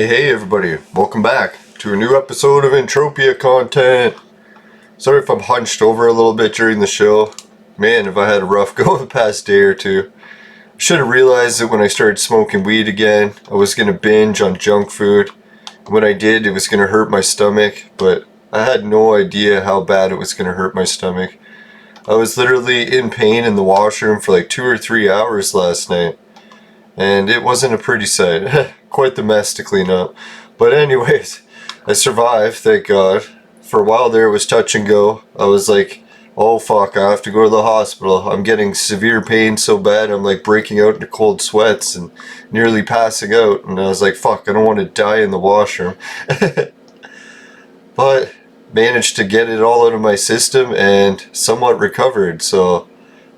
Hey everybody, welcome back to a new episode of Entropia content. Sorry if I'm hunched over a little bit during the show. Man, have I had a rough go the past day or two. I should have realized that when I started smoking weed again, I was going to binge on junk food. And when I did, it was going to hurt my stomach, but I had no idea how bad it was going to hurt my stomach. I was literally in pain in the washroom for like 2 or 3 hours last night. And it wasn't a pretty sight. Quite the mess to clean up. But anyways, I survived, thank God. For a while there it was touch and go. I was like, oh fuck, I have to go to the hospital. I'm getting severe pain so bad I'm like breaking out into cold sweats and nearly passing out. And I was like, fuck, I don't want to die in the washroom. But managed to get it all out of my system and somewhat recovered. So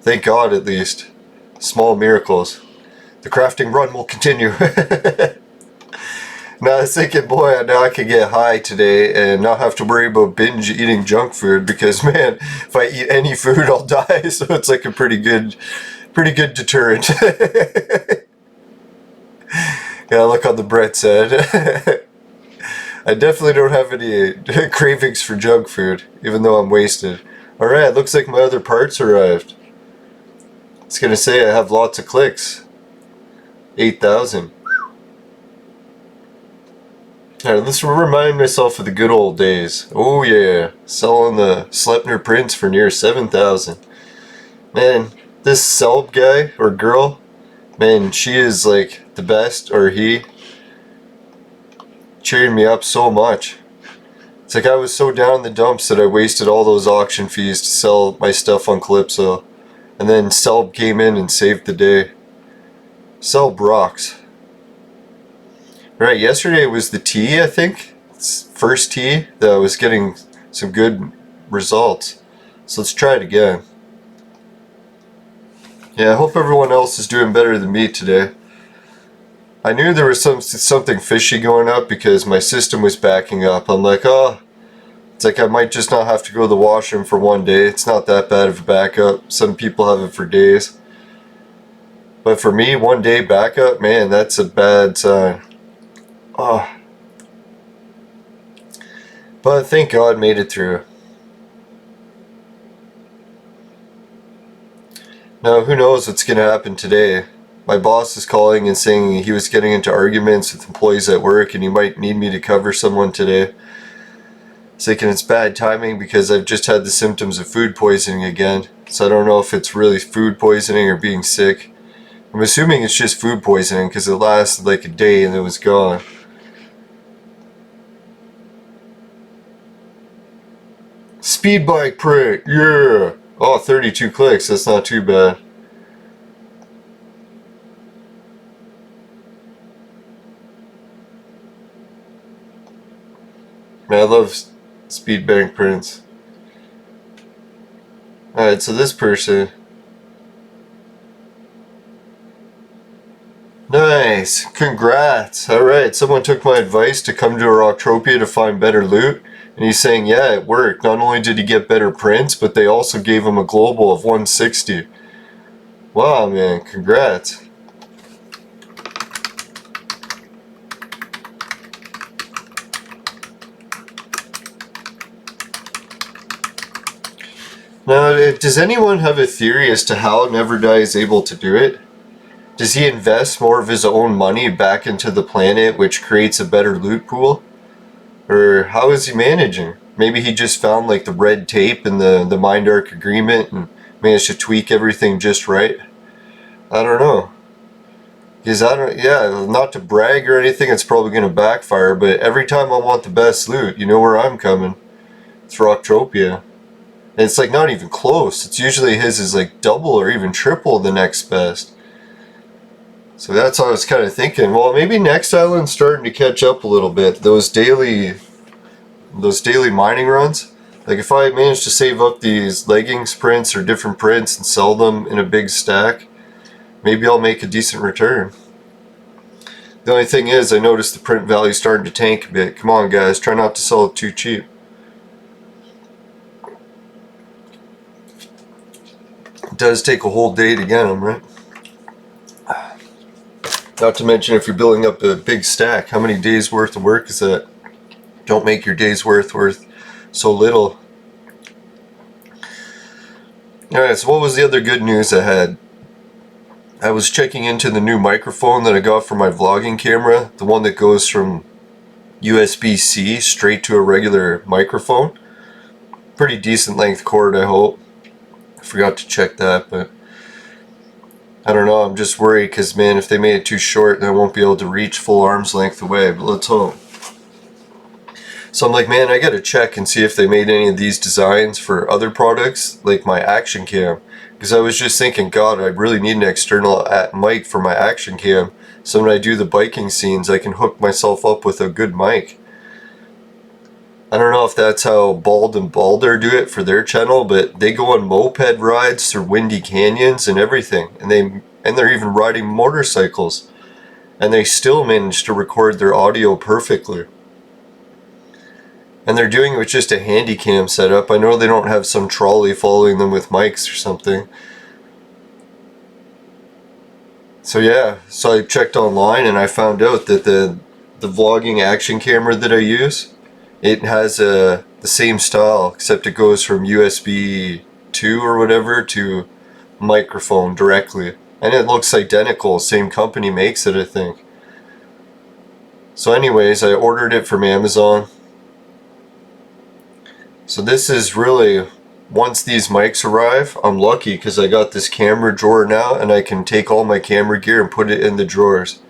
thank God at least. Small miracles. The crafting run will continue. Now I was thinking, boy, now I can get high today and not have to worry about binge eating junk food because, man, if I eat any food, I'll die. So it's like a pretty good deterrent. Yeah, look on the bright side. I definitely don't have any cravings for junk food, even though I'm wasted. Alright, looks like my other parts arrived. I was gonna say I have lots of clicks. 8,000. Alright, let's remind myself of the good old days. Oh yeah, selling the Sleipner prints for near 7,000. Man, this Selb guy or girl, man, she is like the best, or he, cheering me up so much. It's like I was so down in the dumps that I wasted all those auction fees to sell my stuff on Calypso. And then Selb came in and saved the day. Selb rocks. Right, yesterday was the tea, I think. It's first tea that I was getting some good results. So let's try it again. Yeah, I hope everyone else is doing better than me today. I knew there was something fishy going up because my system was backing up. I'm like, oh, it's like I might just not have to go to the washroom for one day. It's not that bad of a backup. Some people have it for days. But for me, one day backup, man, that's a bad sign. Oh. But thank God made it through. Now who knows what's going to happen today. My boss is calling and saying he was getting into arguments with employees at work and he might need me to cover someone today. Thinking it's bad timing because I've just had the symptoms of food poisoning again. So I don't know if it's really food poisoning or being sick. I'm assuming it's just food poisoning because it lasted like a day and it was gone. Speed bike print, yeah! Oh, 32 clicks, that's not too bad. Man, I love speed bank prints. Alright, so this person. Nice, congrats. Alright, someone took my advice to come to Rocktropia to find better loot. And he's saying, yeah, it worked. Not only did he get better prints, but they also gave him a global of 160. Wow, man, congrats. Now, does anyone have a theory as to how Neverdie is able to do it? Does he invest more of his own money back into the planet, which creates a better loot pool? Or how is he managing? Maybe he just found like the red tape in the Mind Arc agreement and managed to tweak everything just right. I don't know. Because not to brag or anything, it's probably going to backfire, but every time I want the best loot, you know where I'm coming. It's Rocktropia. And it's like not even close. It's usually his is like double or even triple the next best. So that's what I was kind of thinking. Well, maybe next island's starting to catch up a little bit. Those daily mining runs. Like if I manage to save up these leggings prints or different prints and sell them in a big stack, maybe I'll make a decent return. The only thing is, I noticed the print value starting to tank a bit. Come on guys, try not to sell it too cheap. It does take a whole day to get them, right? Not to mention if you're building up a big stack, how many days worth of work is that? Don't make your days worth so little. Alright, so what was the other good news I had? I was checking into the new microphone that I got for my vlogging camera, the one that goes from USB-C straight to a regular microphone. Pretty decent length cord, I hope. I forgot to check that, but I don't know, I'm just worried because, man, if they made it too short, then I won't be able to reach full arm's length away, but let's hope. So I'm like, man, I gotta check and see if they made any of these designs for other products, like my action cam. Because I was just thinking, God, I really need an external mic for my action cam, so when I do the biking scenes, I can hook myself up with a good mic. I don't know if that's how Bald and Balder do it for their channel, but they go on moped rides through windy canyons and everything, and they're even riding motorcycles, and they still manage to record their audio perfectly. And they're doing it with just a handy cam setup. I know they don't have some trolley following them with mics or something. So yeah, so I checked online and I found out that the vlogging action camera that I use, it has the same style, except it goes from USB 2 or whatever to microphone directly. And it looks identical, same company makes it, I think. So anyways, I ordered it from Amazon. So this is really, once these mics arrive, I'm lucky because I got this camera drawer now and I can take all my camera gear and put it in the drawers.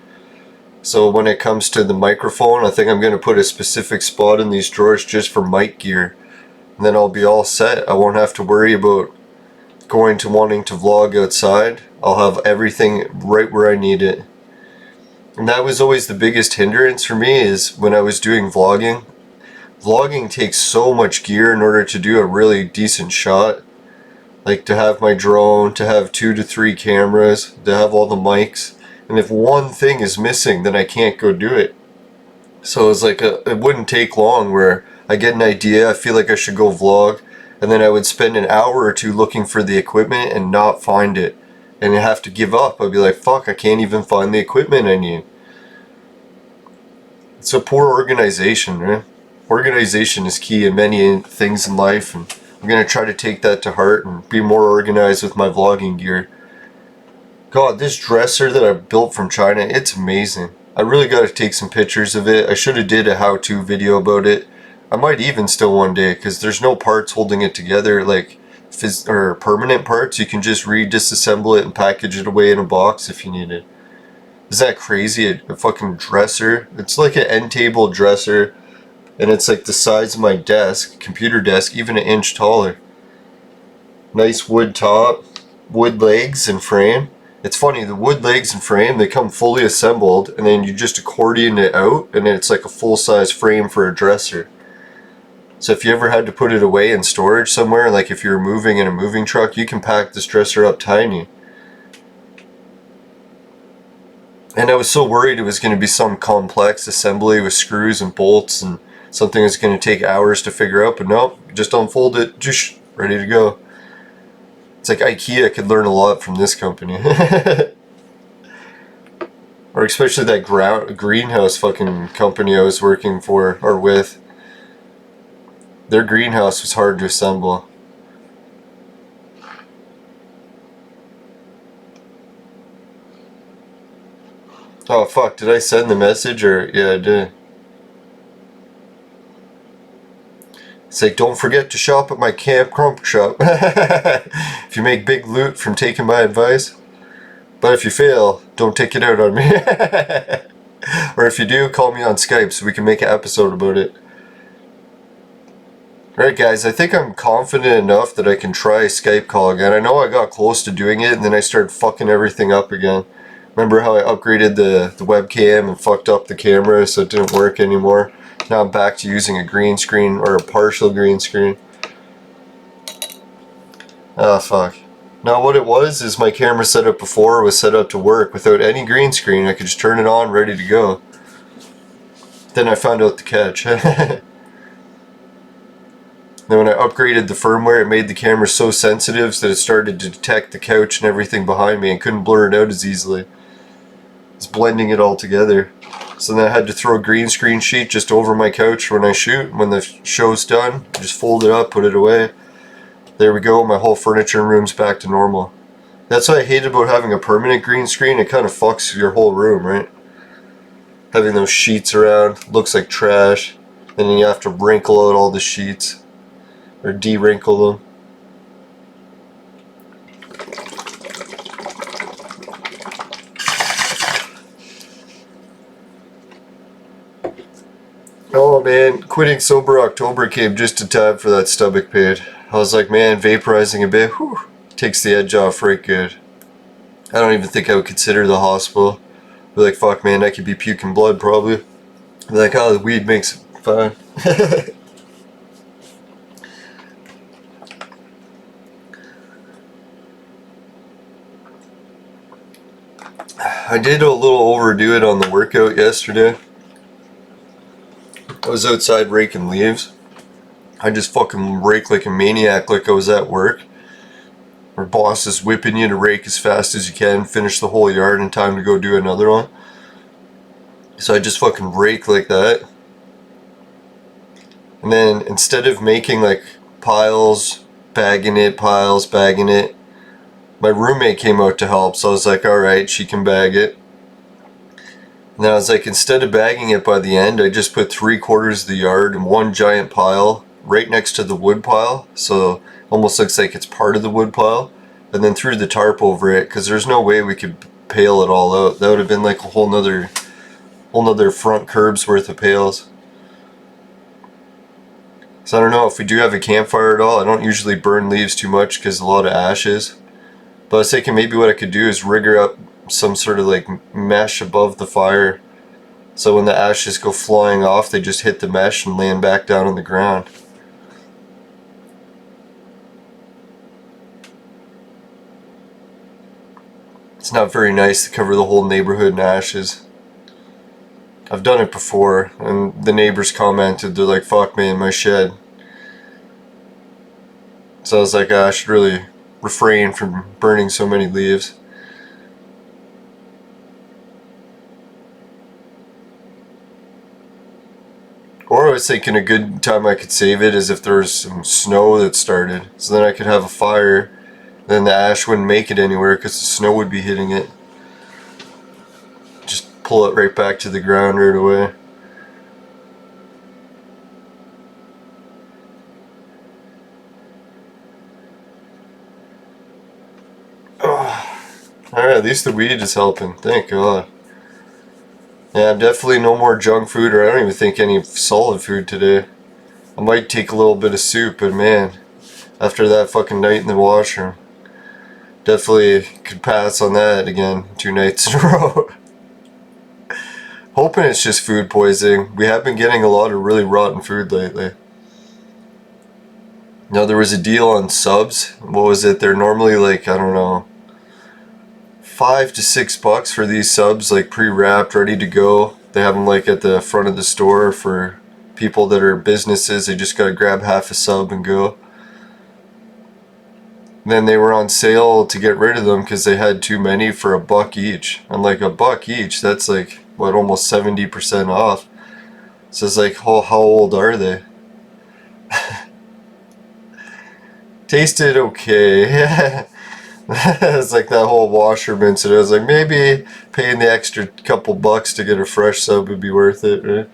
So when it comes to the microphone, I think I'm going to put a specific spot in these drawers just for mic gear. And then I'll be all set. I won't have to worry about going to wanting to vlog outside. I'll have everything right where I need it. And that was always the biggest hindrance for me, is when I was doing vlogging. Vlogging takes so much gear in order to do a really decent shot. Like to have my drone, to have 2 to 3 cameras, to have all the mics. And if one thing is missing, then I can't go do it. So it's like it wouldn't take long where I get an idea, I feel like I should go vlog, and then I would spend an hour or two looking for the equipment and not find it. And I have to give up. I'd be like, fuck, I can't even find the equipment I need. It's a poor organization, right? Organization is key in many things in life, and I'm going to try to take that to heart and be more organized with my vlogging gear. God, this dresser that I built from China, it's amazing. I really got to take some pictures of it. I should have did a how-to video about it. I might even still one day, because there's no parts holding it together, like or permanent parts. You can just disassemble it and package it away in a box if you need it. Is that crazy? A fucking dresser. It's like an end table dresser. And it's like the size of my desk, computer desk, even an inch taller. Nice wood top, wood legs and frame. It's funny, the wood legs and frame, they come fully assembled, and then you just accordion it out, and then it's like a full-size frame for a dresser. So if you ever had to put it away in storage somewhere, like if you were moving in a moving truck, you can pack this dresser up tiny. And I was so worried it was going to be some complex assembly with screws and bolts and something that's going to take hours to figure out, but nope, just unfold it, just ready to go. It's like IKEA could learn a lot from this company. Or especially that greenhouse fucking company I was working for, or with. Their greenhouse was hard to assemble. Oh fuck, did I send the message, or yeah I did. It's like, don't forget to shop at my Camp Crunk shop. If you make big loot from taking my advice. But if you fail, don't take it out on me. Or if you do, call me on Skype so we can make an episode about it. Alright guys, I think I'm confident enough that I can try a Skype call again. I know I got close to doing it and then I started fucking everything up again. Remember how I upgraded the webcam and fucked up the camera so it didn't work anymore? Now I'm back to using a green screen, or a partial green screen. Ah, fuck. Now what it was is my camera setup before was set up to work without any green screen. I could just turn it on, ready to go. Then I found out the catch. Then when I upgraded the firmware, it made the camera so sensitive that it started to detect the couch and everything behind me and couldn't blur it out as easily. It's blending it all together. So then I had to throw a green screen sheet just over my couch when I shoot. When the show's done, just fold it up, put it away. There we go, my whole furniture room's back to normal. That's what I hate about having a permanent green screen. It kind of fucks your whole room, right? Having those sheets around, looks like trash. And then you have to wrinkle out all the sheets. Or de-wrinkle them. Oh man, quitting sober October came just in time for that stomach pain. I was like, man, vaporizing a bit, whew, takes the edge off right good. I don't even think I would consider the hospital. Be like, fuck man, I could be puking blood probably. Be like, oh, the weed makes it fine. I did a little overdo it on the workout yesterday. I was outside raking leaves. I just fucking rake like a maniac like I was at work. Our boss is whipping you to rake as fast as you can, finish the whole yard in time to go do another one. So I just fucking rake like that. And then instead of making like piles, bagging it, piles, bagging it, my roommate came out to help, so I was like, alright, she can bag it. And then I was like, instead of bagging it by the end, I just put 3/4 of the yard in one giant pile right next to the wood pile, so almost looks like it's part of the wood pile, and then threw the tarp over it, because there's no way we could pale it all out. That would have been like a whole nother front curb's worth of pails. So I don't know if we do have a campfire at all. I don't usually burn leaves too much because a lot of ashes. But I was thinking maybe what I could do is rigger up some sort of like mesh above the fire, so when the ashes go flying off, they just hit the mesh and land back down on the ground. It's not very nice to cover the whole neighborhood in ashes. I've done it before, and the neighbors commented, they're like, fuck man, my shed. So I was like, I should really refrain from burning so many leaves. Or I was thinking a good time I could save it is if there was some snow that started. So then I could have a fire. Then the ash wouldn't make it anywhere because the snow would be hitting it. Just pull it right back to the ground right away. Oh. Alright, at least the weed is helping. Thank God. Yeah, I'm definitely no more junk food, or I don't even think any solid food today. I might take a little bit of soup, but man, after that fucking night in the washroom, definitely could pass on that again 2 nights in a row. Hoping it's just food poisoning. We have been getting a lot of really rotten food lately. Now there was a deal on subs. What was it? They're normally like, I don't know, $5 to $6 for these subs, like pre-wrapped, ready to go. They have them like at the front of the store for people that are businesses. They just gotta grab half a sub and go. And then they were on sale to get rid of them because they had too many for $1 each. I'm like, $1 each? That's like, what, almost 70% off. So it's like, oh, how old are they? Tasted okay. It's like that whole washer incident. I was like, maybe paying the extra couple bucks to get a fresh sub would be worth it, right?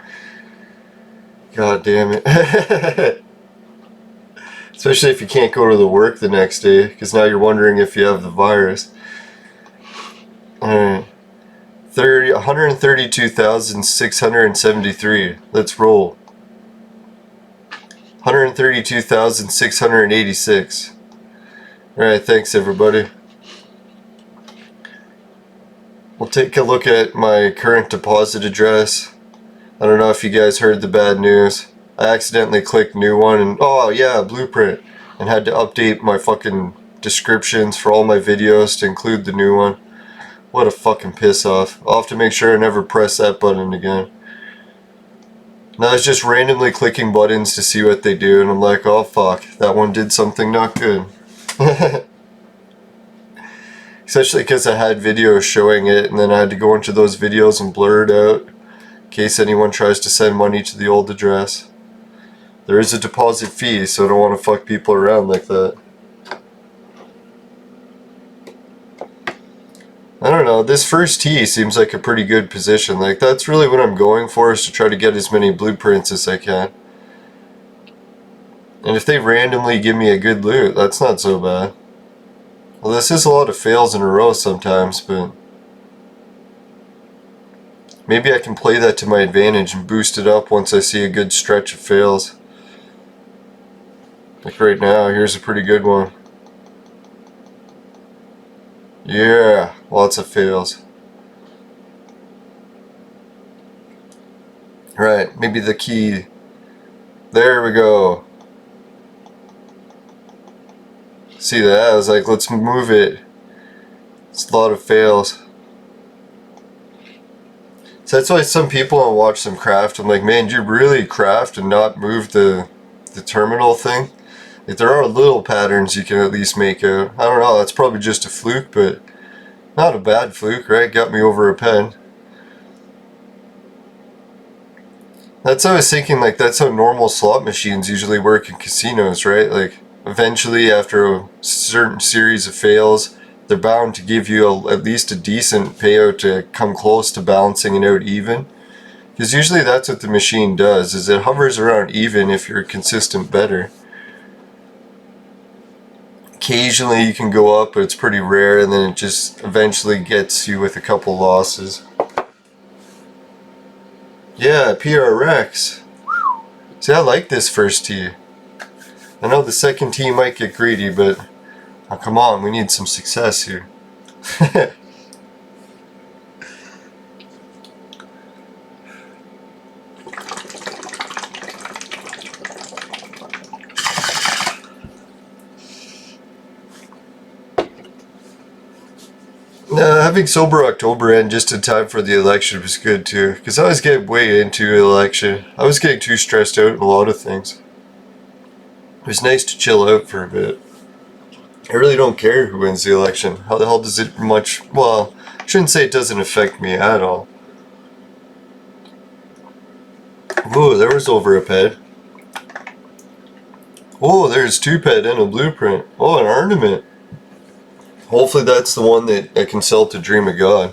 God damn it. Especially if you can't go to the work the next day, because now you're wondering if you have the virus. Alright. 132,673. Let's roll. 132,686. Alright, thanks everybody. We'll take a look at my current deposit address. I don't know if you guys heard the bad news. I accidentally clicked new one and oh yeah, blueprint, and had to update my fucking descriptions for all my videos to include the new one. What a fucking piss off. I'll have to make sure I never press that button again. Now I was just randomly clicking buttons to see what they do, and I'm like, oh fuck, that one did something not good. Especially because I had videos showing it, and then I had to go into those videos and blur it out in case anyone tries to send money to the old address. There is a deposit fee, so I don't want to fuck people around like that. I don't know, this first tee seems like a pretty good position. Like, that's really what I'm going for, is to try to get as many blueprints as I can. And if they randomly give me a good loot, that's not so bad. Well, this is a lot of fails in a row sometimes, but maybe I can play that to my advantage and boost it up once I see a good stretch of fails. Like right now, here's a pretty good one. Yeah, lots of fails. Right, maybe the key. There we go. See that? I was like, let's move it. It's a lot of fails. So that's why some people, I watch them craft, I'm like, man, do you really craft and not move the terminal thing? Like, there are little patterns you can at least make out. I don't know, that's probably just a fluke, but not a bad fluke, right? Got me over a pen. That's how I was thinking, like, that's how normal slot machines usually work in casinos, right? Like, eventually, after a certain series of fails, they're bound to give you at least a decent payout to come close to balancing it out even. Because usually that's what the machine does, is it hovers around even if you're a consistent bettor. Occasionally you can go up, but it's pretty rare, and then it just eventually gets you with a couple losses. Yeah, PRX. See, I like this first tee. I know the second tee might get greedy, but oh, come on, we need some success here. Having sober October end just in time for the election was good too, because I was getting way into the election. I was getting too stressed out in a lot of things. It was nice to chill out for a bit. I really don't care who wins the election. How the hell does it much... Well, I shouldn't say it doesn't affect me at all. Ooh, there was over a ped. Oh, there's two ped and a blueprint. Oh, an ornament. Hopefully that's the one that I can sell to Dream of God.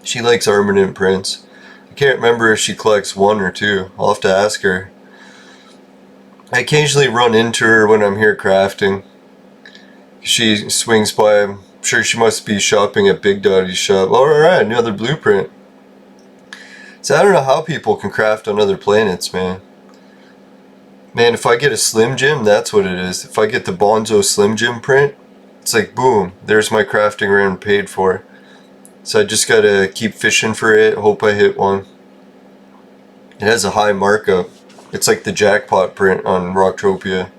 She likes ornament prints. I can't remember if she collects one or two. I'll have to ask her. I occasionally run into her when I'm here crafting. She swings by. I'm sure she must be shopping at Big Daddy's shop. Alright, another blueprint. So I don't know how people can craft on other planets, man. Man, if I get a Slim Jim, that's what it is. If I get the Bonzo Slim Jim print, it's like, boom, there's my crafting round paid for. So I just gotta keep fishing for it, hope I hit one. It has a high markup. It's like the jackpot print on Rocktropia.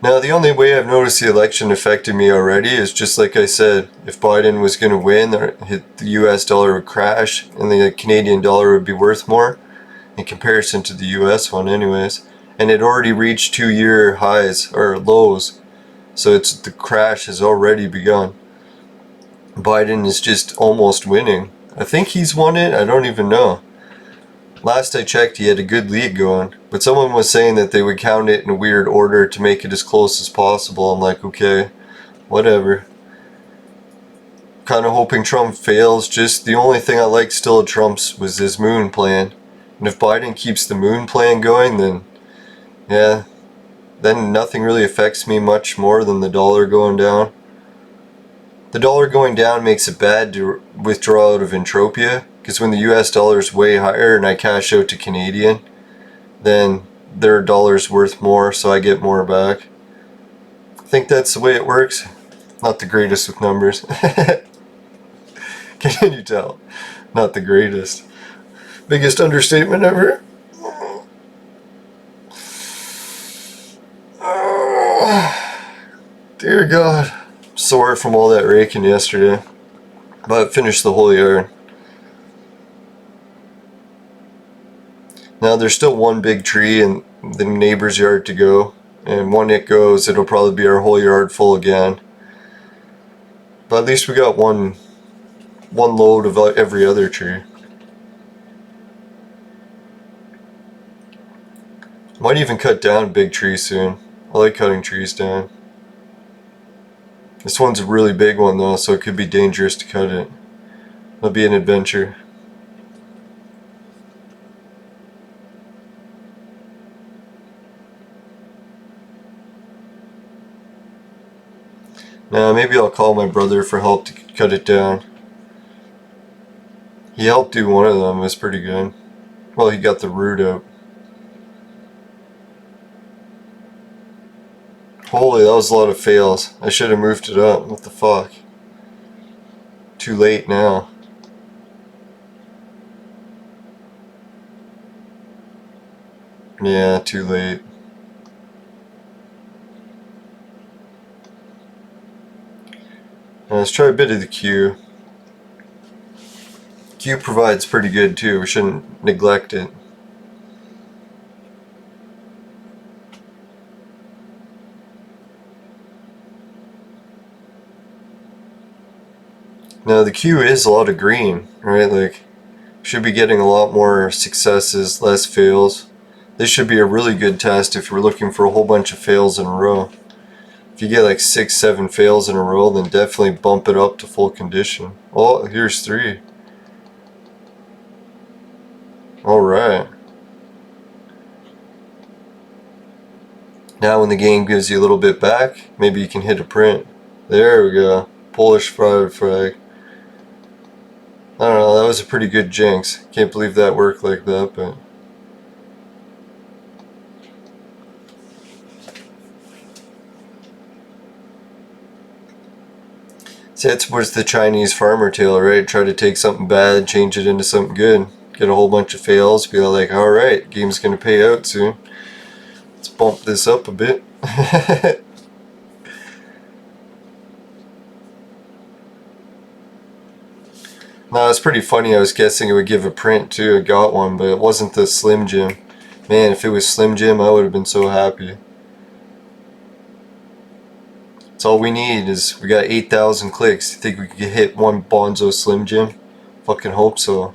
Now, the only way I've noticed the election affected me already is just like I said, if Biden was gonna win, the US dollar would crash and the Canadian dollar would be worth more in comparison to the US one anyways. And it already reached 2-year highs, or lows. So the crash has already begun. Biden is just almost winning. I think he's won it, I don't even know. Last I checked, he had a good lead going. But someone was saying that they would count it in a weird order to make it as close as possible. I'm like, okay, whatever. Kind of hoping Trump fails. Just the only thing I liked still of Trump's was his moon plan. And if Biden keeps the moon plan going, then yeah, then nothing really affects me much more than the dollar going down. The dollar going down makes it bad to withdraw out of Entropia, because when the US dollar is way higher and I cash out to Canadian, then their dollar's worth more, so I get more back. I think that's the way it works. Not the greatest with numbers. Can you tell? Not the greatest. Biggest understatement ever. Dear God, sore from all that raking yesterday, but finished the whole yard. Now there's still one big tree in the neighbor's yard to go, And when it goes, it'll probably be our whole yard full again. But at least we got one load of every other tree. Might even cut down a big tree soon. I like cutting trees down. This one's a really big one though, so it could be dangerous to cut it. It'll be an adventure. Now maybe I'll call my brother for help to cut it down. He helped do one of them, it was pretty good. Well, he got the root out. Holy, that was a lot of fails. I should have moved it up. What the fuck? Too late now. Yeah, too late. Now let's try a bit of the Q. Q provides pretty good too. We shouldn't neglect it. Now the Q is a lot of green, right? Like, should be getting a lot more successes, less fails. This should be a really good test if you're looking for a whole bunch of fails in a row. If you get like 6, 7 fails in a row, then definitely bump it up to full condition. Oh, here's 3. Alright. Now when the game gives you a little bit back, maybe you can hit a print. There we go. Polish fried frag. I don't know, that was a pretty good jinx. Can't believe that worked like that, but... See, that's what's the Chinese farmer tale, right? Try to take something bad, change it into something good. Get a whole bunch of fails, be like, alright, game's gonna pay out soon. Let's bump this up a bit. No, it's pretty funny. I was guessing it would give a print too. I got one, but it wasn't the Slim Jim. Man, if it was Slim Jim, I would have been so happy. That's all we need is we got 8,000 clicks. You think we could hit one Bonzo Slim Jim? Fucking hope so.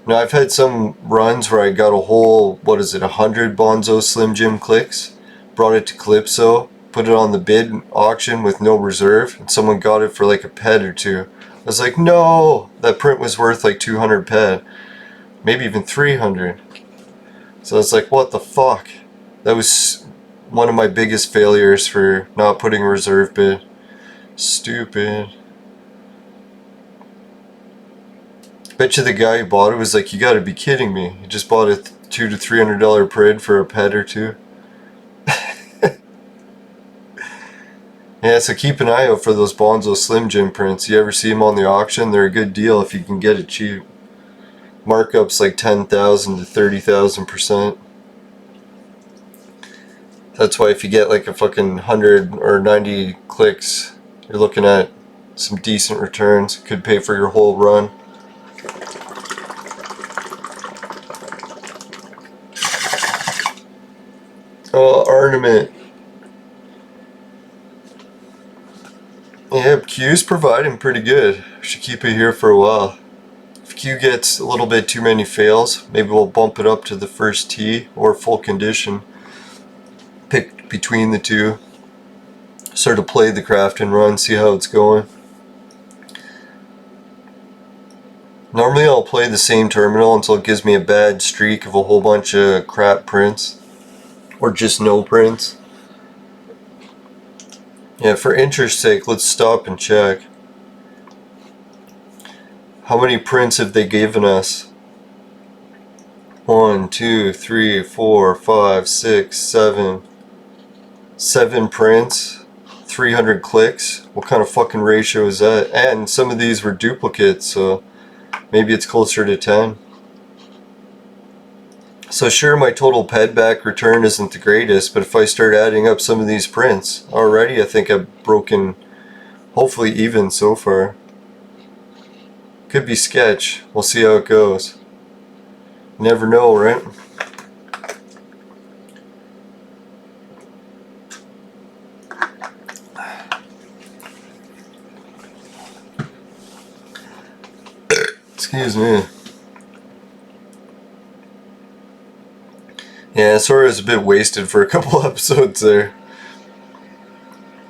Now I've had some runs where I got a whole, 100 Bonzo Slim Jim clicks, brought it to Calypso, put it on the bid auction with no reserve, and someone got it for like a pet or two. I was like, no, that print was worth like 200 ped, maybe even 300. So I was like, what the fuck? That was one of my biggest failures for not putting a reserve bid. Stupid. Bet you the guy who bought it was like, you gotta be kidding me. He just bought a $200 to $300 pred for a pet or two. Yeah, so keep an eye out for those Bonzo Slim Jim prints. You ever see them on the auction? They're a good deal if you can get it cheap. Markups like 10,000 to 30,000%. That's why if you get like a fucking 100 or 90 clicks, you're looking at some decent returns. Could pay for your whole run. Oh, ornament. Yeah, Q's providing pretty good. Should keep it here for a while. If Q gets a little bit too many fails, maybe we'll bump it up to the first T or full condition. Pick between the two. Sort of play the craft and run, see how it's going. Normally I'll play the same terminal until it gives me a bad streak of a whole bunch of crap prints. Or just no prints. Yeah, for interest's sake, let's stop and check. How many prints have they given us? 1, 2, 3, 4, 5, 6, 7. 7 prints, 300 clicks. What kind of fucking ratio is that? And some of these were duplicates, so maybe it's closer to 10. So sure, my total ped back return isn't the greatest, but if I start adding up some of these prints, already I think I've broken, hopefully even so far. Could be sketch. We'll see how it goes. Never know, right? Excuse me. Yeah, sorry I was a bit wasted for a couple episodes there.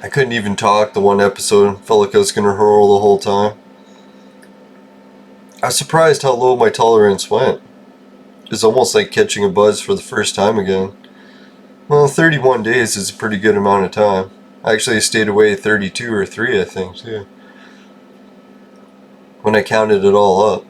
I couldn't even talk the one episode. Felt like I was gonna hurl the whole time. I was surprised how low my tolerance went. It's almost like catching a buzz for the first time again. Well, 31 days is a pretty good amount of time. Actually, I stayed away 32 or 3, I think, too. When I counted it all up.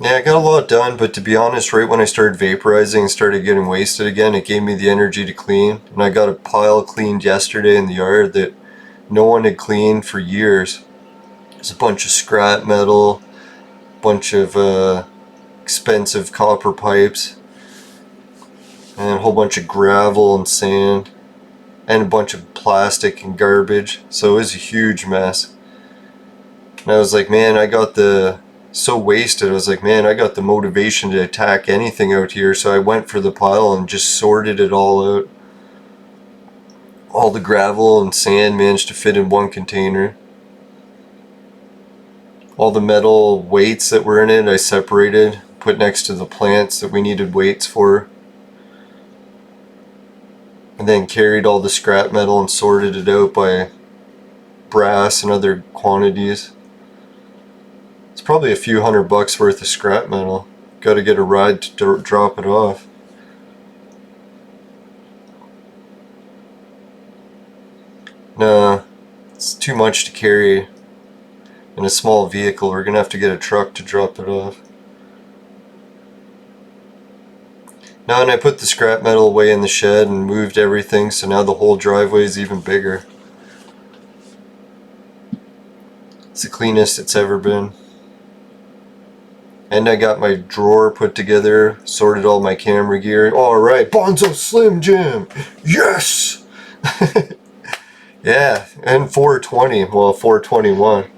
Yeah, I got a lot done, but to be honest, right when I started vaporizing and started getting wasted again, it gave me the energy to clean. And I got a pile cleaned yesterday in the yard that no one had cleaned for years. There's a bunch of scrap metal, bunch of expensive copper pipes, and a whole bunch of gravel and sand, and a bunch of plastic and garbage. So it was a huge mess. And I was like, man, so wasted. I was like, man, I got the motivation to attack anything out here. So I went for the pile and just sorted it all out. All the gravel and sand managed to fit in one container. All the metal weights that were in it, I separated, put next to the plants that we needed weights for. And then carried all the scrap metal and sorted it out by brass and other quantities. It's probably a few $100 worth of scrap metal. Gotta get a ride to drop it off. Nah, it's too much to carry in a small vehicle. We're gonna have to get a truck to drop it off. Now, and I put the scrap metal away in the shed and moved everything, so now the whole driveway is even bigger. It's the cleanest it's ever been. And I got my drawer put together, sorted all my camera gear. Alright, Bonzo Slim Jim! Yes! Yeah, and 420, well, 421.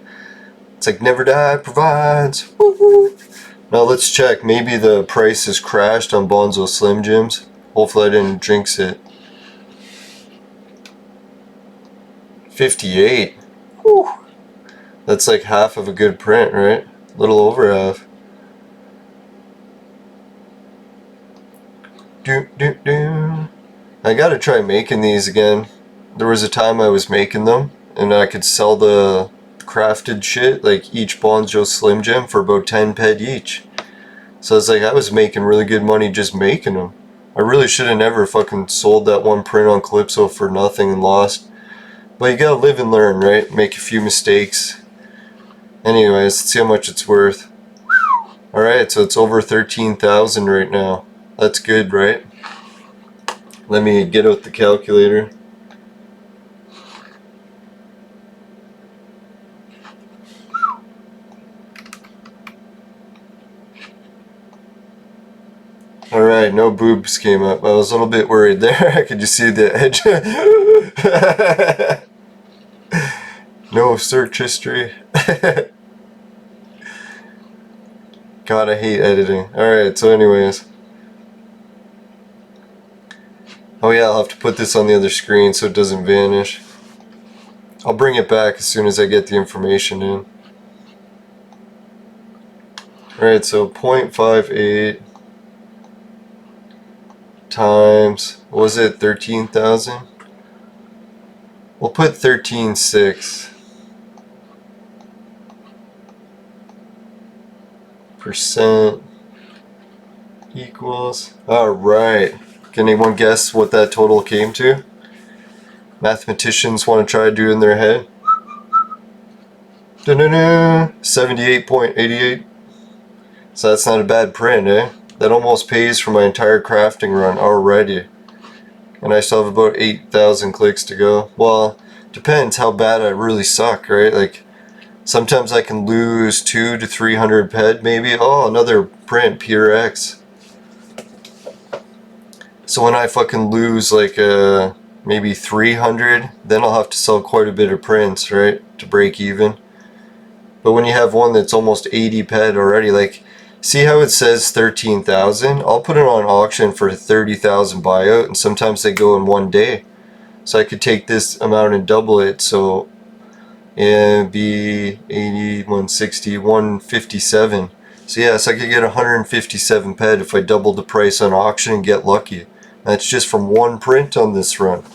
It's like Never Die provides. Woo-hoo. Now let's check. Maybe the price has crashed on Bonzo Slim Jims. Hopefully I didn't jinx it. 58. Whew. That's like half of a good print, right? A little over half. I gotta try making these again. There was a time I was making them and I could sell the crafted shit, like each Bonzo Slim Jim, for about 10 ped each. So it's like I was making really good money just making them. I really should have never fucking sold that one print on Calypso for nothing and lost. But you gotta live and learn, right? Make a few mistakes. Anyways, let's see how much it's worth. Alright, so it's over 13,000 right now. That's good, right? Let me get out the calculator. Alright, no boobs came up. I was a little bit worried there. I could just see the edge. No search history. God, I hate editing. Alright, so anyways. Oh yeah, I'll have to put this on the other screen so it doesn't vanish. I'll bring it back as soon as I get the information in. Alright, so 0.58 times, what was it, 13,000? We'll put 13.6 percent equals. Alright. Can anyone guess what that total came to? Mathematicians want to try doing their head. 78.88. So that's not a bad print, eh? That almost pays for my entire crafting run already. And I still have about 8,000 clicks to go. Well, depends how bad I really suck, right? Like, sometimes I can lose 200 to 300 ped maybe. Oh, another print, Pure X. So when I fucking lose like maybe 300, then I'll have to sell quite a bit of prints, right? To break even. But when you have one that's almost 80 ped already, like, see how it says 13,000? I'll put it on auction for 30,000 buyout, and sometimes they go in one day. So I could take this amount and double it, so it'd be 80, 160, 157. So yeah, so I could get 157 ped if I doubled the price on auction and get lucky. That's just from one print on this run.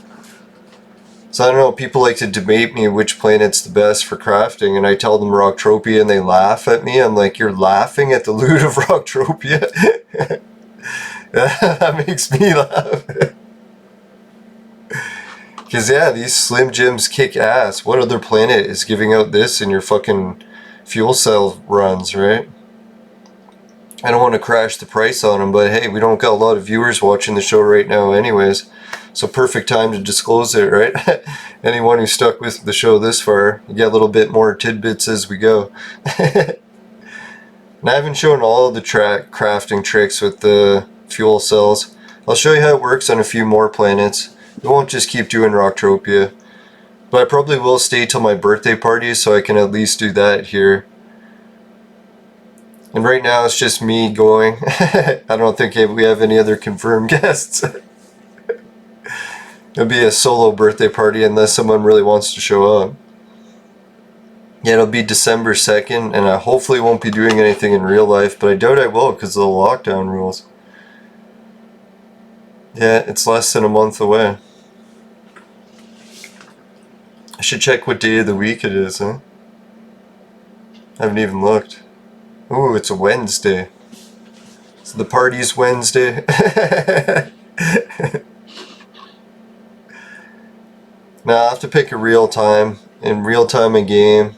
So I don't know, people like to debate me which planet's the best for crafting, and I tell them Rocktropia and they laugh at me. I'm like, you're laughing at the loot of Rocktropia? That makes me laugh. Because yeah, these Slim Jims kick ass. What other planet is giving out this in your fucking fuel cell runs, right? I don't want to crash the price on them, but hey, we don't got a lot of viewers watching the show right now anyways. So perfect time to disclose it, right? Anyone who stuck with the show this far, you get a little bit more tidbits as we go. And I haven't shown all of the crafting tricks with the fuel cells. I'll show you how it works on a few more planets. We won't just keep doing Rocktropia. But I probably will stay till my birthday party so I can at least do that here. And right now it's just me going. I don't think we have any other confirmed guests. It'll be a solo birthday party unless someone really wants to show up. Yeah, it'll be December 2nd, and I hopefully won't be doing anything in real life, but I doubt I will because of the lockdown rules. Yeah, it's less than a month away. I should check what day of the week it is, huh? I haven't even looked. Ooh, it's a Wednesday. So the party's Wednesday. Now I'll have to pick a real time. In real time a game.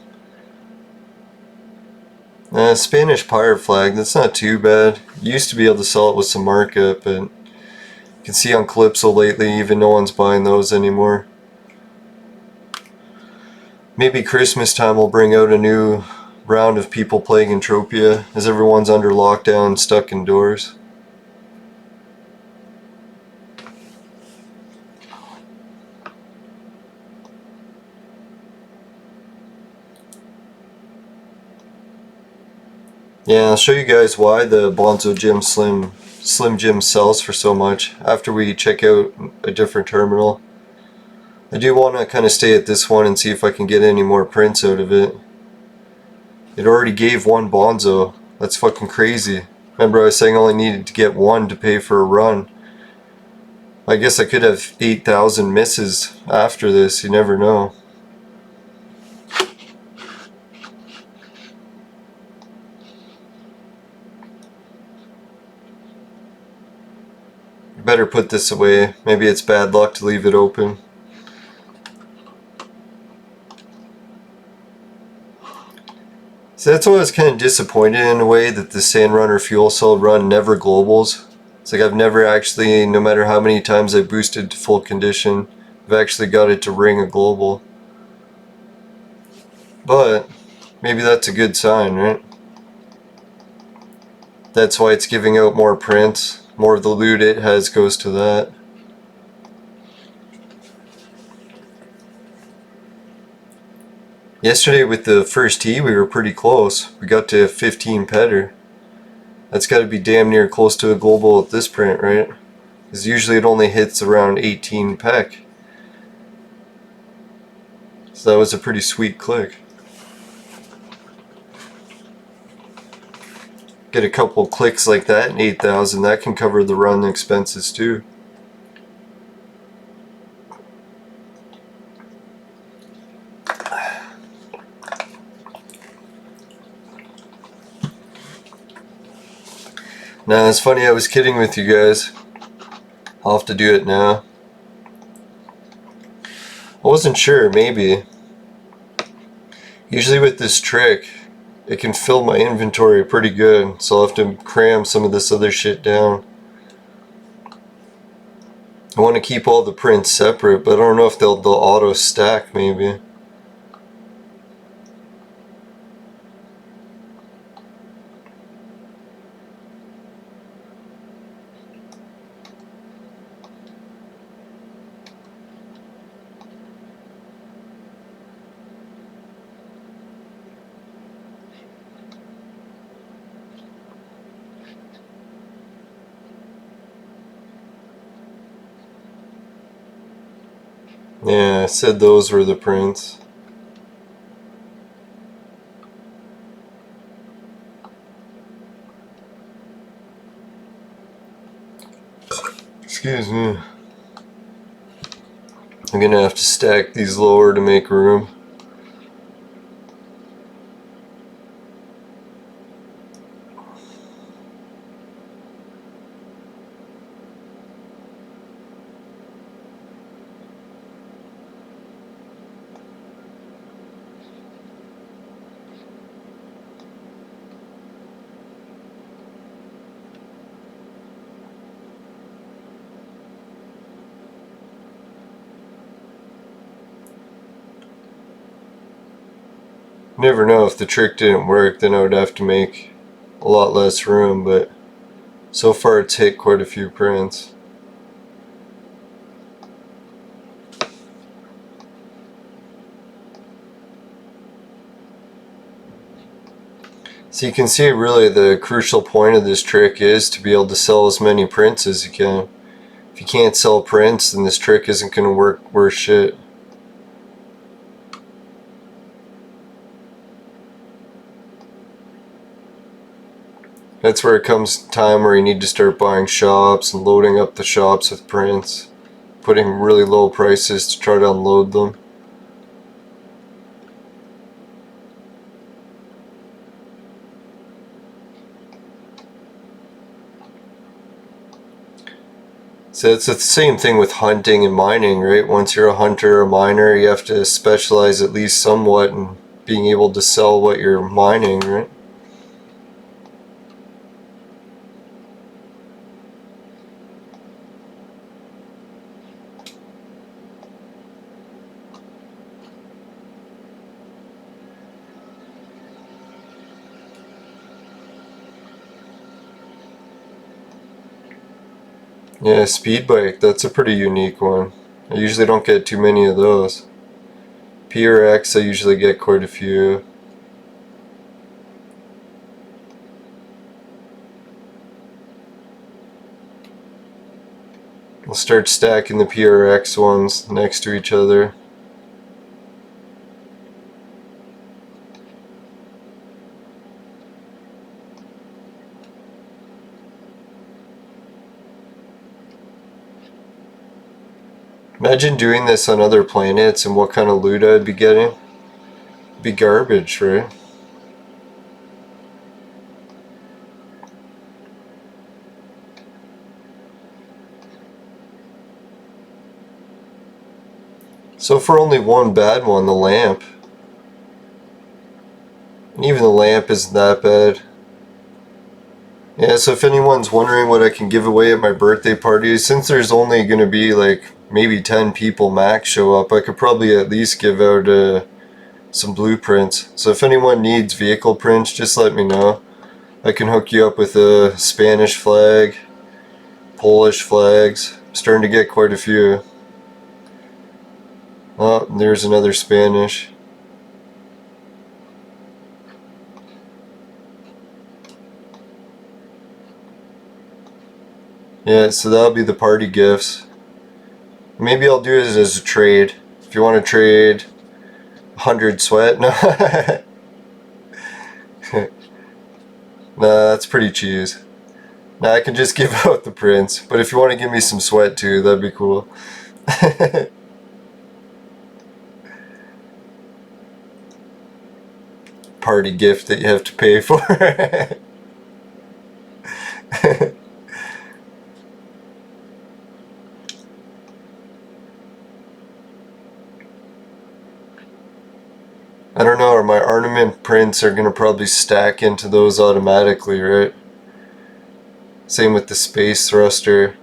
Spanish pirate flag, that's not too bad. You used to be able to sell it with some markup, but you can see on Calypso lately, even no one's buying those anymore. Maybe Christmas time will bring out a new round of people playing Entropia, as everyone's under lockdown, stuck indoors. Yeah, I'll show you guys why the Bonzo Gym Slim Jim sells for so much after we check out a different terminal. I do want to kind of stay at this one and see if I can get any more prints out of it. It already gave one Bonzo. That's fucking crazy. Remember I was saying I only needed to get one to pay for a run. I guess I could have 8,000 misses after this, you never know. Better put this away. Maybe it's bad luck to leave it open. So that's why I was kind of disappointed in a way that the Sandrunner fuel cell run never globals. It's like I've never actually, no matter how many times I boosted to full condition, I've actually got it to ring a global. But maybe that's a good sign, right? That's why it's giving out more prints. More of the loot it has goes to that. Yesterday with the first tee we were pretty close. We got to 15 petter. That's got to be damn near close to a global at this print, right? Because usually it only hits around 18 peck. So that was a pretty sweet click. Get a couple clicks like that in 8,000, that can cover the run expenses too. Now it's funny, I was kidding with you guys. I'll have to do it now. I wasn't sure, maybe. Usually with this trick, it can fill my inventory pretty good, so I'll have to cram some of this other shit down. I want to keep all the prints separate, but I don't know if they'll auto stack maybe. Yeah, I said those were the prints. Excuse me. I'm gonna have to stack these lower to make room. Never know, if the trick didn't work, then I would have to make a lot less room, but so far it's hit quite a few prints. So you can see really the crucial point of this trick is to be able to sell as many prints as you can. If you can't sell prints, then this trick isn't going to work worth shit. That's where it comes time where you need to start buying shops and loading up the shops with prints, putting really low prices to try to unload them. So it's the same thing with hunting and mining, right? Once you're a hunter or a miner, you have to specialize at least somewhat in being able to sell what you're mining, right? Yeah, speed bike, that's a pretty unique one. I usually don't get too many of those. PRX, I usually get quite a few. I'll start stacking the PRX ones next to each other. Imagine doing this on other planets and what kind of loot I'd be getting. It'd be garbage, right? So for only one bad one, the lamp. And even the lamp isn't that bad. Yeah, so if anyone's wondering what I can give away at my birthday party, since there's only going to be like maybe 10 people max show up, I could probably at least give out some blueprints. So if anyone needs vehicle prints, just let me know. I can hook you up with a Spanish flag, Polish flags. I'm starting to get quite a few. Oh, there's another Spanish. Yeah, so that'll be the party gifts. Maybe I'll do it as a trade. If you want to trade 100 sweat, no. Nah, that's pretty cheese. Nah, I can just give out the prints. But if you want to give me some sweat too, that'd be cool. Party gift that you have to pay for. I don't know, or my ornament prints are going to probably stack into those automatically, right? Same with the space thruster.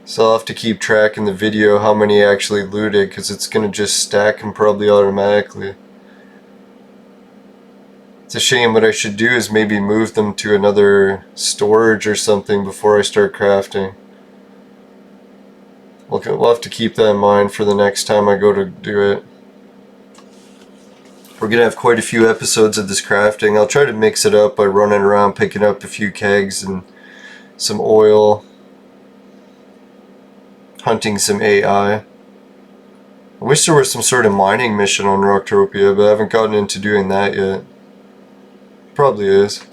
So I'll have to keep track in the video how many actually looted, because it's going to just stack them probably automatically. It's a shame. What I should do is maybe move them to another storage or something before I start crafting. We'll have to keep that in mind for the next time I go to do it. We're going to have quite a few episodes of this crafting. I'll try to mix it up by running around picking up a few kegs and some oil. hunting some AI. I wish there was some sort of mining mission on Rocktropia, but I haven't gotten into doing that yet. Probably is.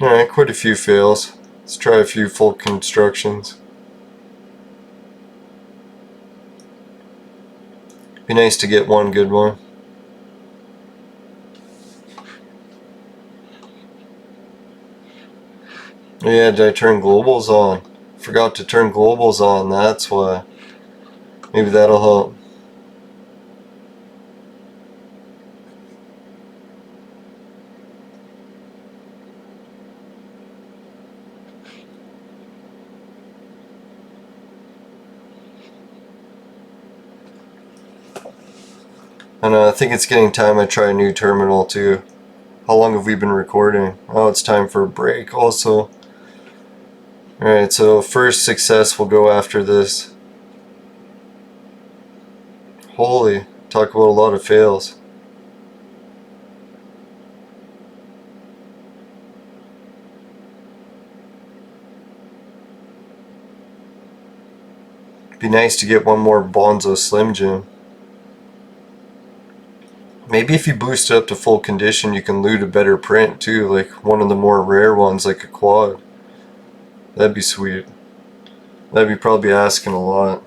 Alright, quite a few fails. Let's try a few full constructions. Be nice to get one good one. Yeah, did I turn globals on? Forgot to turn globals on, that's why. Maybe that'll help. And I think it's getting time I try a new terminal too. How long have we been recording? Oh, it's time for a break also. Alright, so first success will go after this. Holy, talk about a lot of fails. Be nice to get one more Bonzo Slim Jim. Maybe if you boost it up to full condition, you can loot a better print too, like one of the more rare ones, like a quad. That'd be sweet. That'd be probably asking a lot.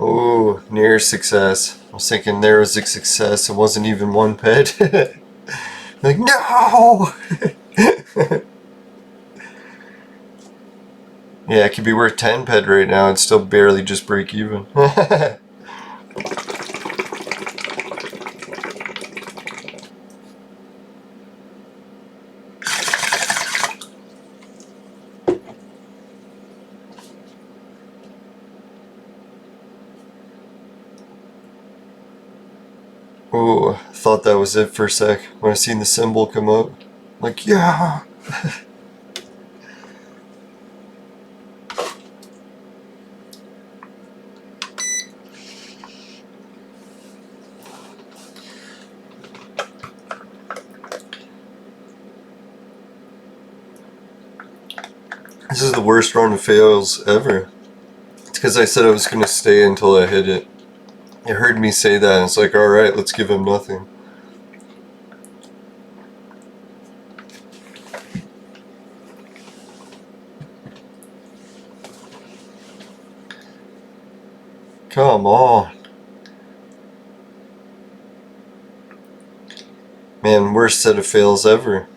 Oh, near success. I was thinking there was a success. It wasn't even one pet. Like, no! Yeah, it could be worth 10 pet right now and still barely just break even. Oh, thought that was it for a sec when I seen the symbol come up. Like, yeah! This is the worst run of fails ever. It's because I said I was going to stay until I hit it. You heard me say that, and it's like, alright, let's give him nothing. Come on. Man, worst set of fails ever.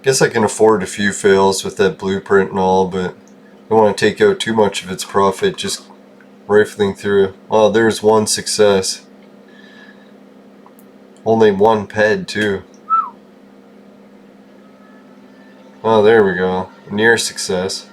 Guess I can afford a few fails with that blueprint and all, but I don't want to take out too much of its profit just rifling through. Oh, there's one success. Only one ped too. Oh, there we go. Near success.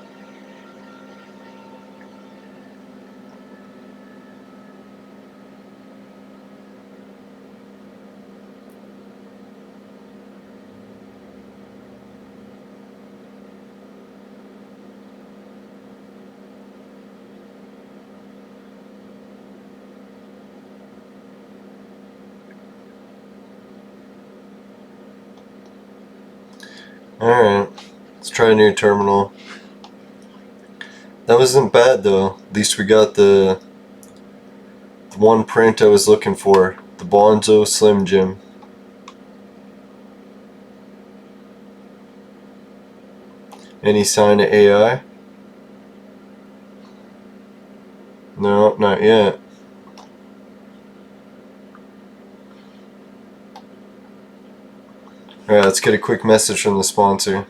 Alright, let's try a new terminal. That wasn't bad though. At least we got the one print I was looking for. The Bonzo Slim Jim. Any sign of AI? No, not yet. Alright, let's get a quick message from the sponsor.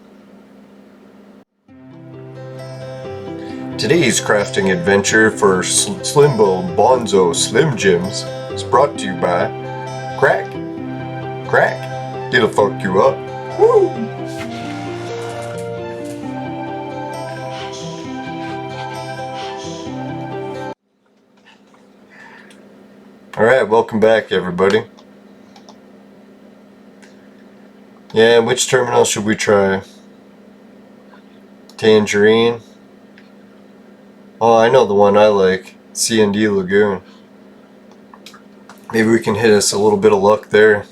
Today's crafting adventure for Slimbo Bonzo Slim Jims is brought to you by Crack. Crack. It'll fuck you up. Woo! Alright, welcome back everybody. Yeah, which terminal should we try? Tangerine. Oh, I know the one I like. C&D Lagoon. Maybe we can hit us a little bit of luck there.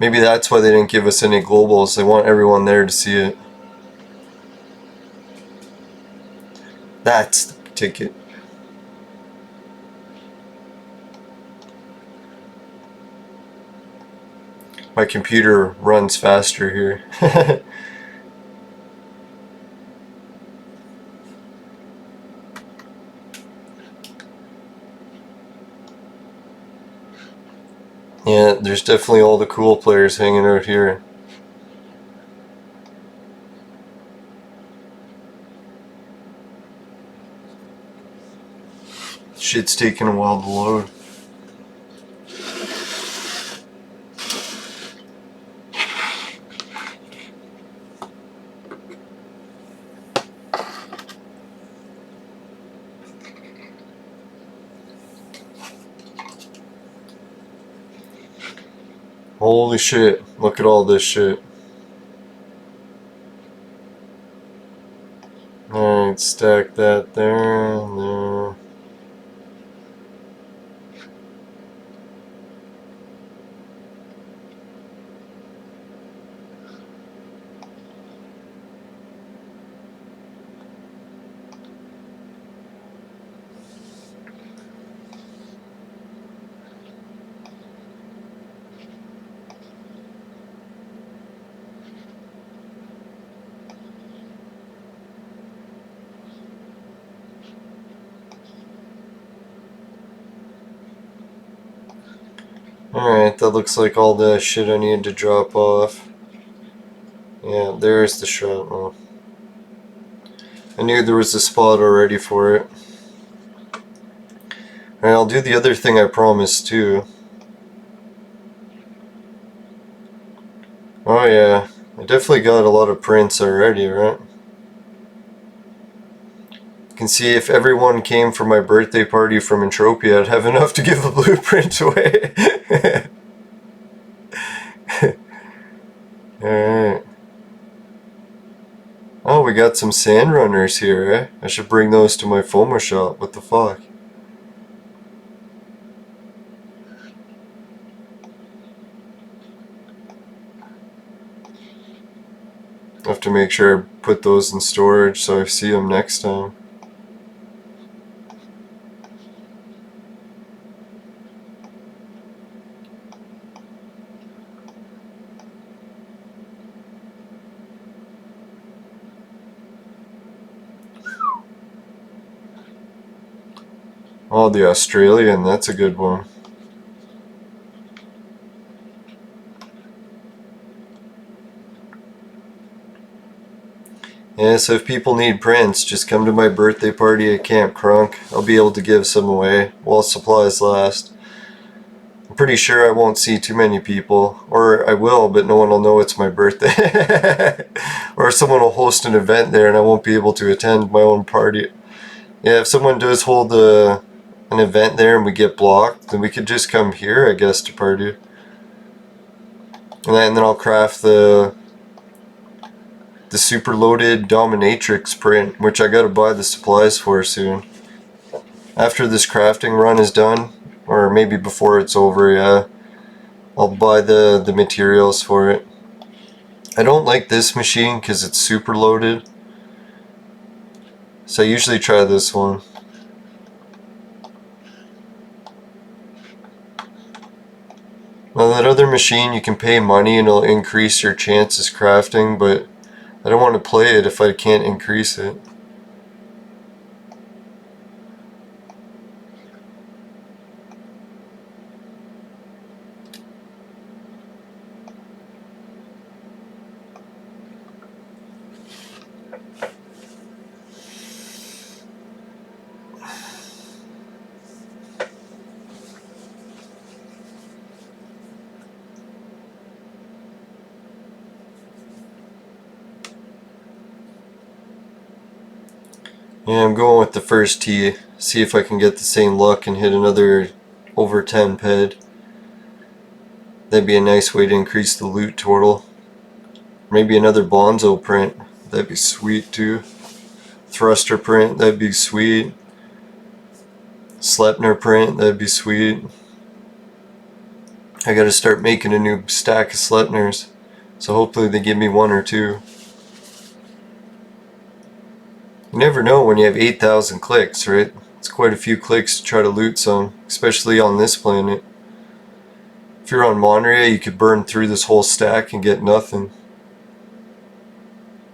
Maybe that's why they didn't give us any globals. They want everyone there to see it. That's the ticket. My computer runs faster here. Yeah, there's definitely all the cool players hanging out here. Shit's taking a while to load. Holy shit, look at all this shit. Alright, stack that there and there. Alright, that looks like all the shit I need to drop off. Yeah, there's the shrapnel. I knew there was a spot already for it. Alright, I'll do the other thing I promised too. Oh yeah, I definitely got a lot of prints already, right? You can see if everyone came for my birthday party from Entropia, I'd have enough to give a blueprint away. Alright. Oh, we got some sand runners here, eh? I should bring those to my FOMA shop. What the fuck? I have to make sure I put those in storage so I see them next time. Oh, the Australian, that's a good one. Yeah, so if people need prints, just come to my birthday party at Camp Crunk. I'll be able to give some away while supplies last. I'm pretty sure I won't see too many people. Or I will, but no one will know it's my birthday. Or someone will host an event there and I won't be able to attend my own party. Yeah, if someone does hold an event there and we get blocked, then we could just come here, I guess, to party. And then I'll craft the super loaded dominatrix print, which I gotta buy the supplies for soon. After this crafting run is done, or maybe before it's over, yeah, I'll buy the materials for it. I don't like this machine because it's super loaded, so I usually try this one. Now that other machine, you can pay money and it'll increase your chances crafting, but I don't want to play it if I can't increase it. Yeah, I'm going with the first tee. See if I can get the same luck and hit another over 10 ped. That'd be a nice way to increase the loot total. Maybe another Bonzo print. That'd be sweet too. Thruster print, that'd be sweet. Sleipner print, that'd be sweet. I gotta start making a new stack of Sleipners. So hopefully they give me one or two. You never know when you have 8,000 clicks, right? It's quite a few clicks to try to loot some, especially on this planet. If you're on Monterey, you could burn through this whole stack and get nothing.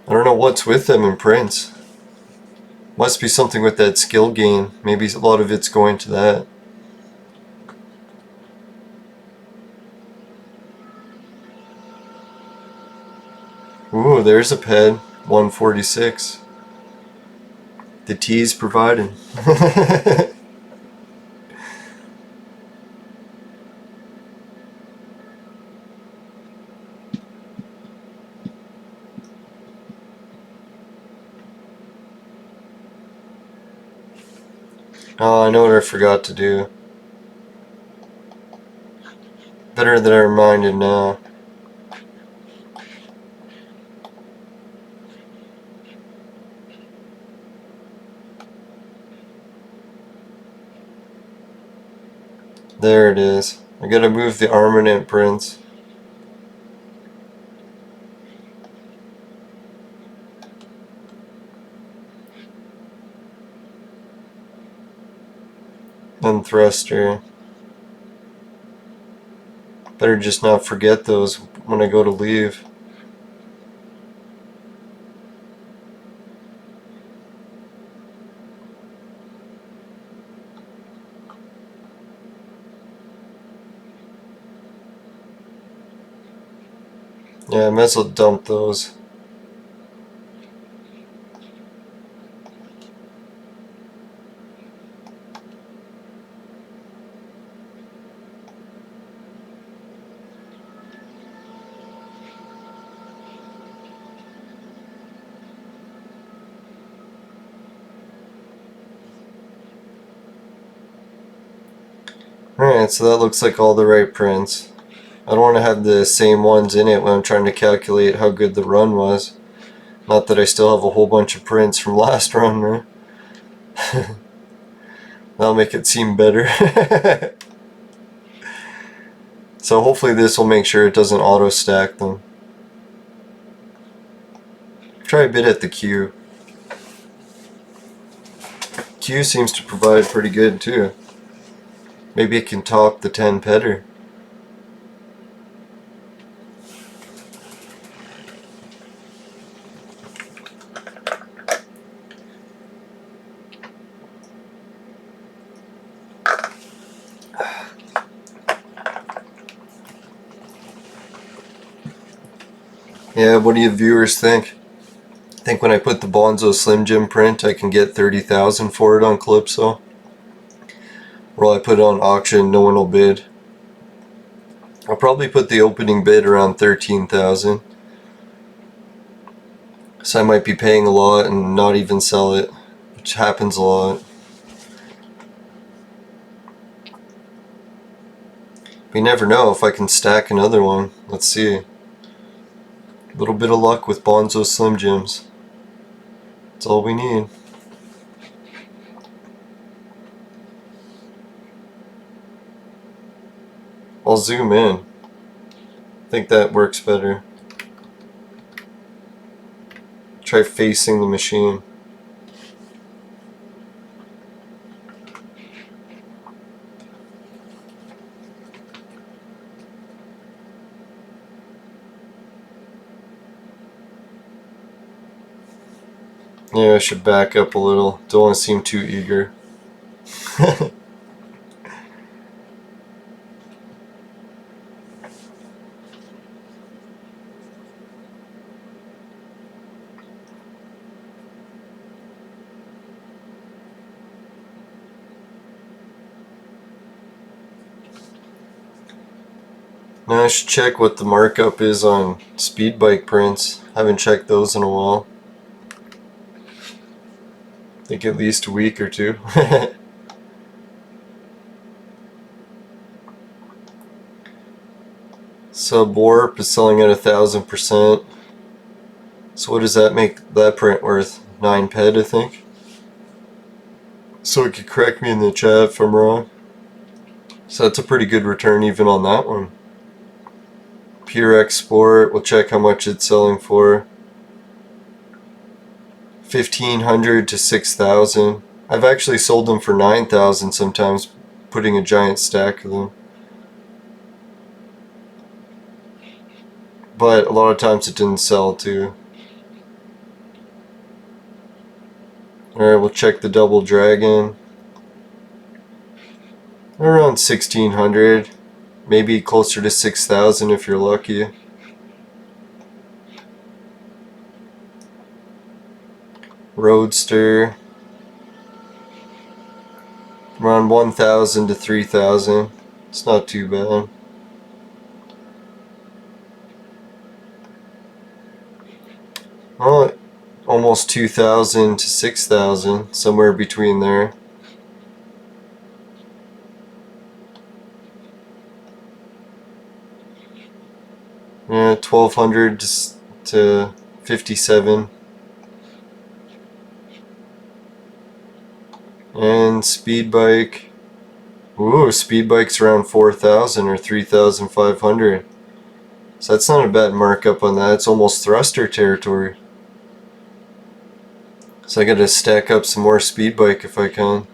I don't know what's with them in prints. Must be something with that skill gain. Maybe a lot of it's going to that. Ooh, there's a ped. 146. The tea's provided. Oh, I know what I forgot to do. Better that I reminded now. There it is. I gotta move the armament prints. And thruster. Better just not forget those when I go to leave. Yeah, I might as well dump those. Alright, so that looks like all the right prints. I don't want to have the same ones in it when I'm trying to calculate how good the run was. Not that I still have a whole bunch of prints from last run, right? That'll make it seem better. So hopefully this will make sure it doesn't auto stack them. Try a bit at the Q. Q seems to provide pretty good too. Maybe it can top the 10 pedder. Yeah, what do you viewers think? Think when I put the Bonzo Slim Jim print I can get 30,000 for it on Calypso? Or will I put it on auction, no one will bid? I'll probably put the opening bid around 13,000. So I might be paying a lot and not even sell it, which happens a lot. But you never know if I can stack another one. Let's see. A little bit of luck with Bonzo Slim Jims. That's all we need. I'll zoom in. I think that works better. Try facing the machine. Yeah, I should back up a little. Don't want to seem too eager. Now I should check what the markup is on speed bike prints. Haven't checked those in a while. think at least a week or two. Sub warp is selling at 1000%. So what does that make that print worth? 9 ped, I think. So it could correct me in the chat if I'm wrong. So that's a pretty good return even on that one. Pure Export, we'll check how much it's selling for. 1,500 to 6,000. I've actually sold them for 9,000 sometimes, putting a giant stack of them. But a lot of times it didn't sell too. Alright, we'll check the Double Dragon. Around 1,600. Maybe closer to 6,000 if you're lucky. Roadster. Around 1,000 to 3,000. It's not too bad. Oh, almost 2,000 to 6,000. Somewhere between there. Yeah, 1,200 to 57. And speed bike. Ooh, speed bike's around 4,000 or 3,500. So that's not a bad markup on that. It's almost thruster territory. So I gotta stack up some more speed bike if I can.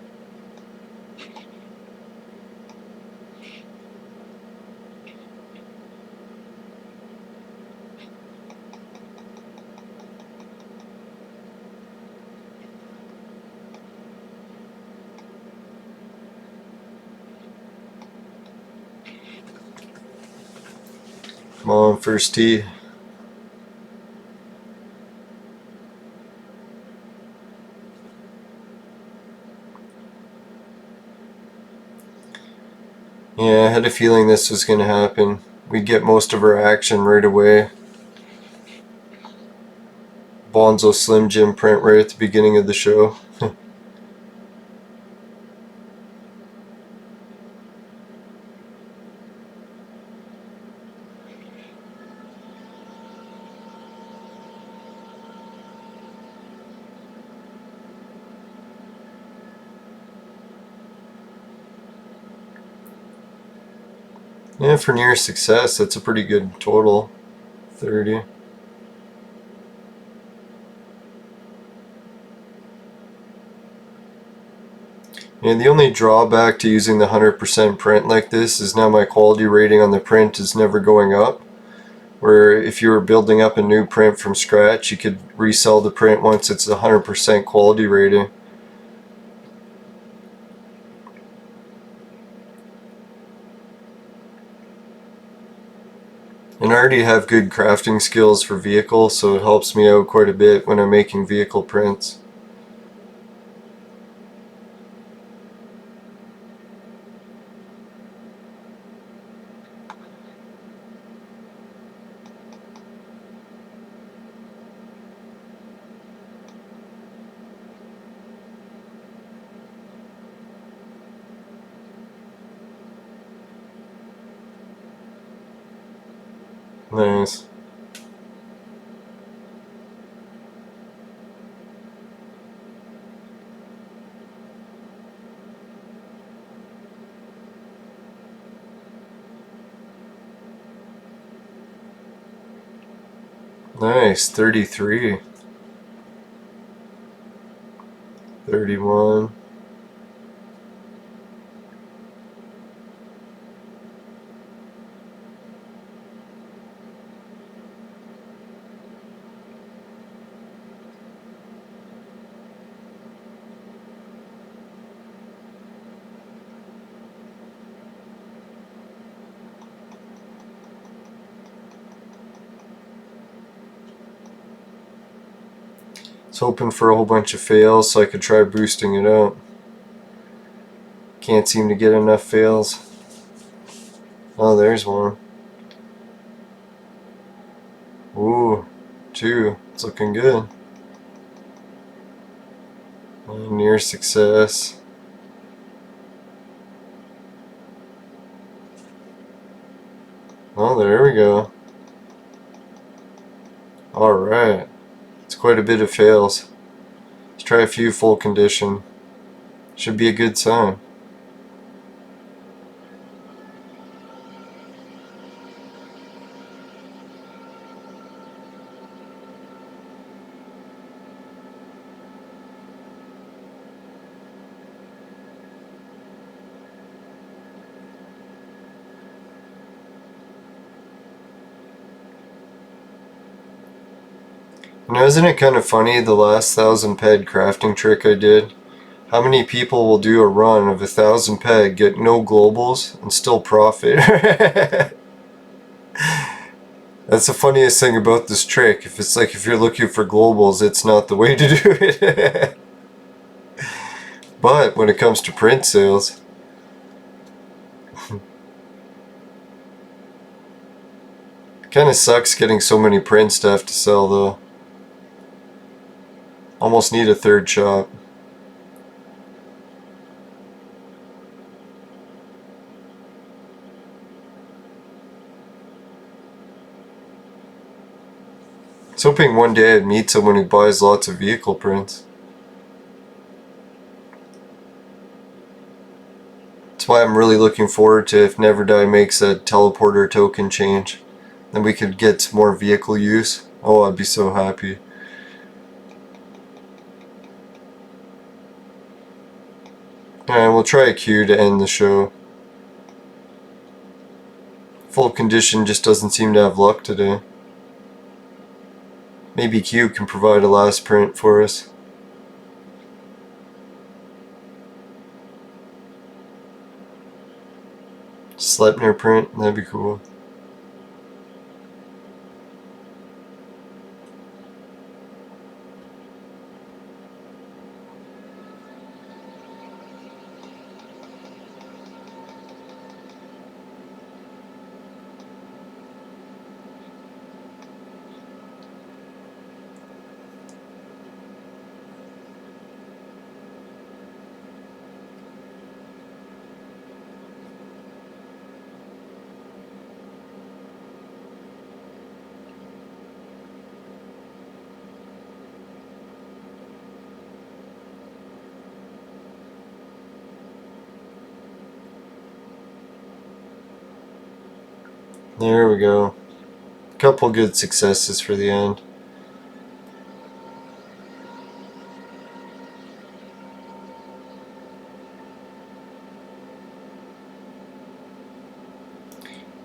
Come on, first tee. Yeah, I had a feeling this was going to happen. We'd get most of our action right away. Bonzo Slim Jim print right at the beginning of the show. Yeah, for near success, that's a pretty good total. 30. And the only drawback to using the 100% print like this is now my quality rating on the print is never going up. Where if you were building up a new print from scratch, you could resell the print once it's 100% quality rating. And I already have good crafting skills for vehicles, so it helps me out quite a bit when I'm making vehicle prints. Nice. Nice, 33. 31. I was hoping for a whole bunch of fails so I could try boosting it up. Can't seem to get enough fails. Oh, there's one. Ooh, 2. It's looking good. Near success. Oh, there we go. Alright. It's quite a bit of fails. Let's try a few full condition. Should be a good sign. Now, isn't it kind of funny, the last 1000 peg crafting trick I did? How many people will do a run of 1000 peg, get no globals, and still profit? That's the funniest thing about this trick. If you're looking for globals, it's not the way to do it. But when it comes to print sales, it kind of sucks getting so many print stuff to sell though. Almost need a third shop. I was hoping one day I'd meet someone who buys lots of vehicle prints. That's why I'm really looking forward to if Never Die makes that teleporter token change. Then we could get some more vehicle use. Oh, I'd be so happy. And we'll try a Q to end the show. Full condition just doesn't seem to have luck today. Maybe Q can provide a last print for us. Sleipnir print, that'd be cool. There we go. Couple good successes for the end.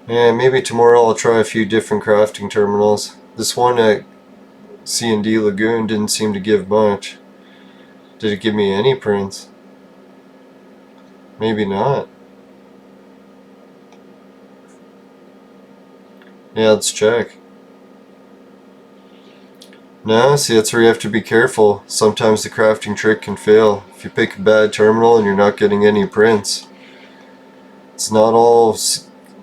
And maybe tomorrow I'll try a few different crafting terminals. This one at C&D Lagoon didn't seem to give much. Did it give me any prints? Maybe not. Yeah, let's check. No, see, that's where you have to be careful. Sometimes the crafting trick can fail. If you pick a bad terminal and you're not getting any prints, it's not all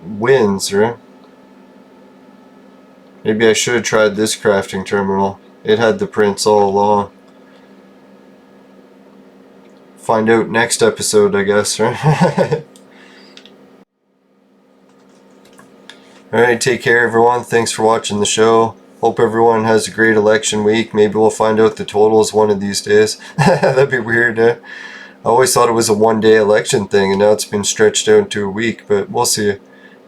wins, right? Maybe I should have tried this crafting terminal. It had the prints all along. Find out next episode, I guess, right? Alright, take care everyone. Thanks for watching the show. Hope everyone has a great election week. Maybe we'll find out the totals one of these days. That'd be weird, eh? I always thought it was a one-day election thing, and now it's been stretched out to a week, but we'll see.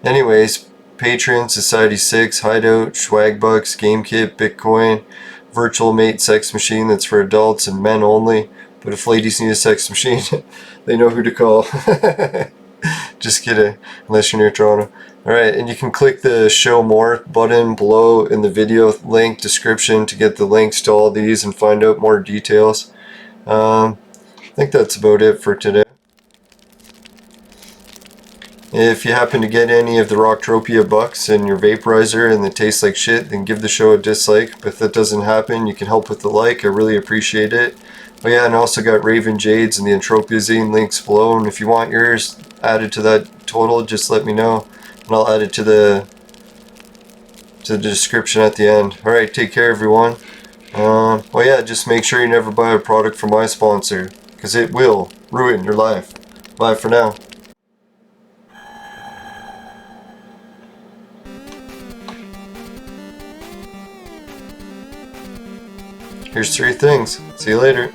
Anyways, Patreon, Society 6, Hideout, Swagbucks, GameKit, Bitcoin, Virtual Mate Sex Machine that's for adults and men only. But if ladies need a sex machine, they know who to call. Just kidding, unless you're near Toronto. Alright, and you can click the show more button below in the video link description to get the links to all these and find out more details. I think that's about it for today. If you happen to get any of the Rocktropia bucks in your vaporizer and they taste like shit, then give the show a dislike. But if that doesn't happen, you can help with the like. I really appreciate it. Oh yeah, and I also got Raven Jades and the Entropia Zine links below. And if you want yours added to that total, just let me know. And I'll add it to the description at the end. Alright, take care everyone. Well, yeah, just make sure you never buy a product from my sponsor, because it will ruin your life. Bye for now. Here's 3 things. See you later.